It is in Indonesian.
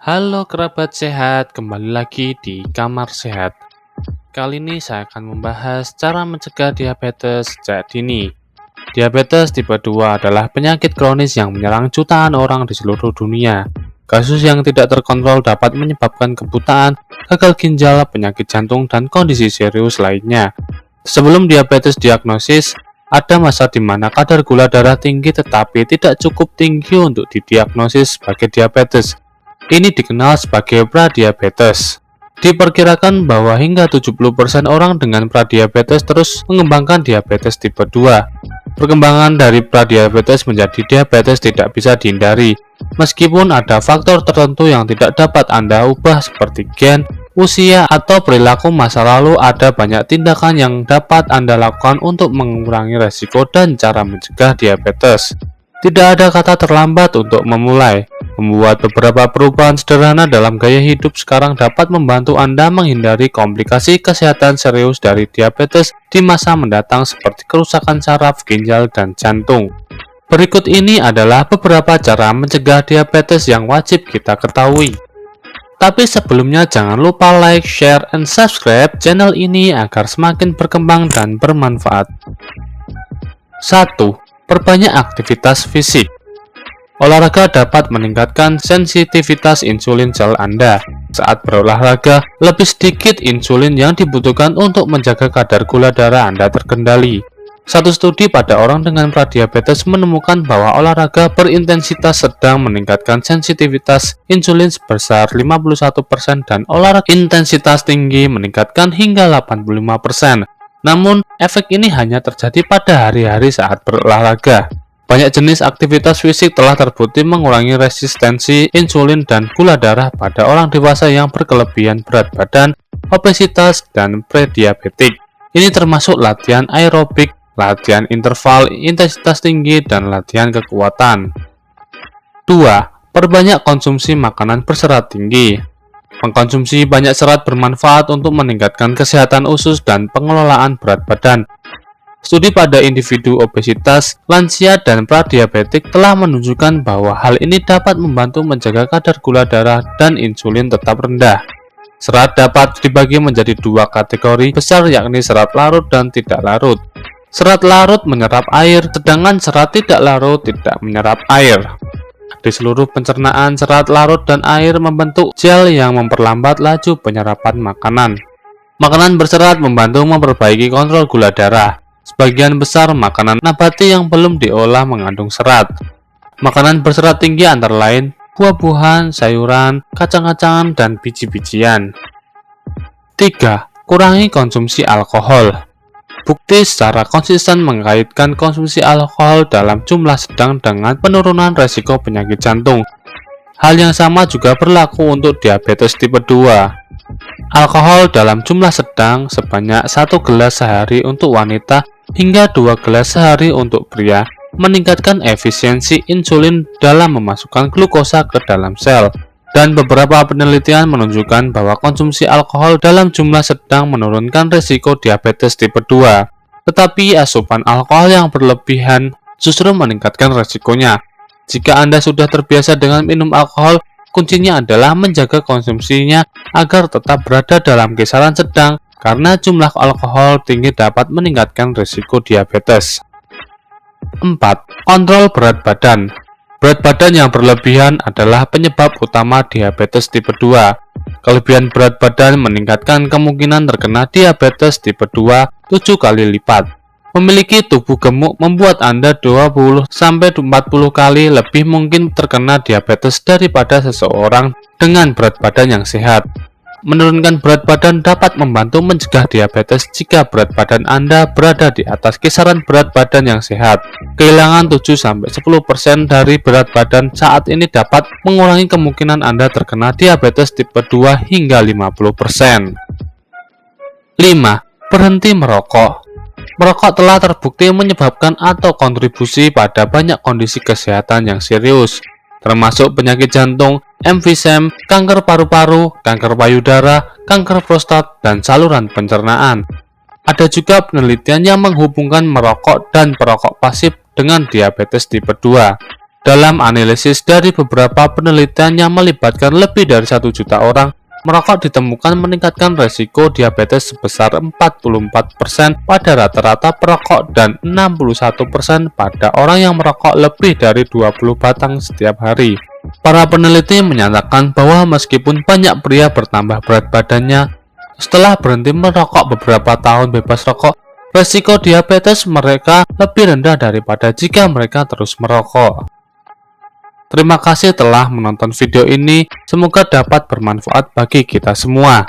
Halo kerabat sehat, kembali lagi di Kamar Sehat. Kali ini saya akan membahas cara mencegah diabetes sejak dini. Diabetes tipe 2 adalah penyakit kronis yang menyerang jutaan orang di seluruh dunia. Kasus yang tidak terkontrol dapat menyebabkan kebutaan, gagal ginjal, penyakit jantung, dan kondisi serius lainnya. Sebelum diabetes diagnosis, ada masa di mana kadar gula darah tinggi tetapi tidak cukup tinggi untuk didiagnosis sebagai diabetes. Ini dikenal sebagai pradiabetes. Diperkirakan bahwa hingga 70% orang dengan pradiabetes terus mengembangkan diabetes tipe 2. Perkembangan dari pradiabetes menjadi diabetes tidak bisa dihindari, meskipun ada faktor tertentu yang tidak dapat Anda ubah seperti gen, usia, atau perilaku masa lalu. Ada banyak tindakan yang dapat Anda lakukan untuk mengurangi resiko dan cara mencegah diabetes. Tidak ada kata terlambat untuk memulai. Membuat beberapa perubahan sederhana dalam gaya hidup sekarang dapat membantu Anda menghindari komplikasi kesehatan serius dari diabetes di masa mendatang seperti kerusakan saraf, ginjal, dan jantung. Berikut ini adalah beberapa cara mencegah diabetes yang wajib kita ketahui. Tapi sebelumnya jangan lupa like, share, and subscribe channel ini agar semakin berkembang dan bermanfaat. 1. Perbanyak aktivitas fisik. Olahraga dapat meningkatkan sensitivitas insulin sel Anda. Saat berolahraga, lebih sedikit insulin yang dibutuhkan untuk menjaga kadar gula darah Anda terkendali. Satu studi pada orang dengan pradiabetes menemukan bahwa olahraga berintensitas sedang meningkatkan sensitivitas insulin sebesar 51% dan olahraga intensitas tinggi meningkatkan hingga 85%. Namun, efek ini hanya terjadi pada hari-hari saat berolahraga. Banyak jenis aktivitas fisik telah terbukti mengurangi resistensi insulin dan gula darah pada orang dewasa yang berkelebihan berat badan, obesitas, dan prediabetik. Ini termasuk latihan aerobik, latihan interval intensitas tinggi, dan latihan kekuatan. 2. Perbanyak konsumsi makanan berserat tinggi. Mengkonsumsi banyak serat bermanfaat untuk meningkatkan kesehatan usus dan pengelolaan berat badan. Studi pada individu obesitas, lansia, dan pradiabetik telah menunjukkan bahwa hal ini dapat membantu menjaga kadar gula darah dan insulin tetap rendah. Serat dapat dibagi menjadi dua kategori besar, yakni serat larut dan tidak larut. Serat larut menyerap air, sedangkan serat tidak larut tidak menyerap air. Di seluruh pencernaan, serat larut dan air membentuk gel yang memperlambat laju penyerapan makanan. Makanan berserat membantu memperbaiki kontrol gula darah. Sebagian besar makanan nabati yang belum diolah mengandung serat. Makanan berserat tinggi antara lain buah-buahan, sayuran, kacang-kacangan, dan biji-bijian. 3. Kurangi konsumsi alkohol. Bukti secara konsisten mengaitkan konsumsi alkohol dalam jumlah sedang dengan penurunan resiko penyakit jantung. Hal yang sama juga berlaku untuk diabetes tipe 2. Alkohol dalam jumlah sedang sebanyak 1 gelas sehari untuk wanita hingga 2 gelas sehari untuk pria meningkatkan efisiensi insulin dalam memasukkan glukosa ke dalam sel. Dan beberapa penelitian menunjukkan bahwa konsumsi alkohol dalam jumlah sedang menurunkan risiko diabetes tipe 2. Tetapi asupan alkohol yang berlebihan justru meningkatkan risikonya. Jika Anda sudah terbiasa dengan minum alkohol, kuncinya adalah menjaga konsumsinya agar tetap berada dalam kisaran sedang, karena jumlah alkohol tinggi dapat meningkatkan risiko diabetes. 4. Kontrol berat badan. Berat badan yang berlebihan adalah penyebab utama diabetes tipe 2. Kelebihan berat badan meningkatkan kemungkinan terkena diabetes tipe 2 7 kali lipat. Memiliki tubuh gemuk membuat Anda 20-40 kali lebih mungkin terkena diabetes daripada seseorang dengan berat badan yang sehat. Menurunkan berat badan dapat membantu mencegah diabetes jika berat badan Anda berada di atas kisaran berat badan yang sehat. Kehilangan 7-10% dari berat badan saat ini dapat mengurangi kemungkinan Anda terkena diabetes tipe 2 hingga 50%. 5. Berhenti merokok. Merokok telah terbukti menyebabkan atau kontribusi pada banyak kondisi kesehatan yang serius, termasuk penyakit jantung, emfisem, kanker paru-paru, kanker payudara, kanker prostat, dan saluran pencernaan. Ada juga penelitian yang menghubungkan merokok dan perokok pasif dengan diabetes tipe 2. Dalam analisis dari beberapa penelitian yang melibatkan lebih dari 1 juta orang, merokok ditemukan meningkatkan resiko diabetes sebesar 44% pada rata-rata perokok dan 61% pada orang yang merokok lebih dari 20 batang setiap hari. Para peneliti menyatakan bahwa meskipun banyak pria bertambah berat badannya setelah berhenti merokok beberapa tahun bebas rokok, resiko diabetes mereka lebih rendah daripada jika mereka terus merokok. Terima kasih telah menonton video ini, semoga dapat bermanfaat bagi kita semua.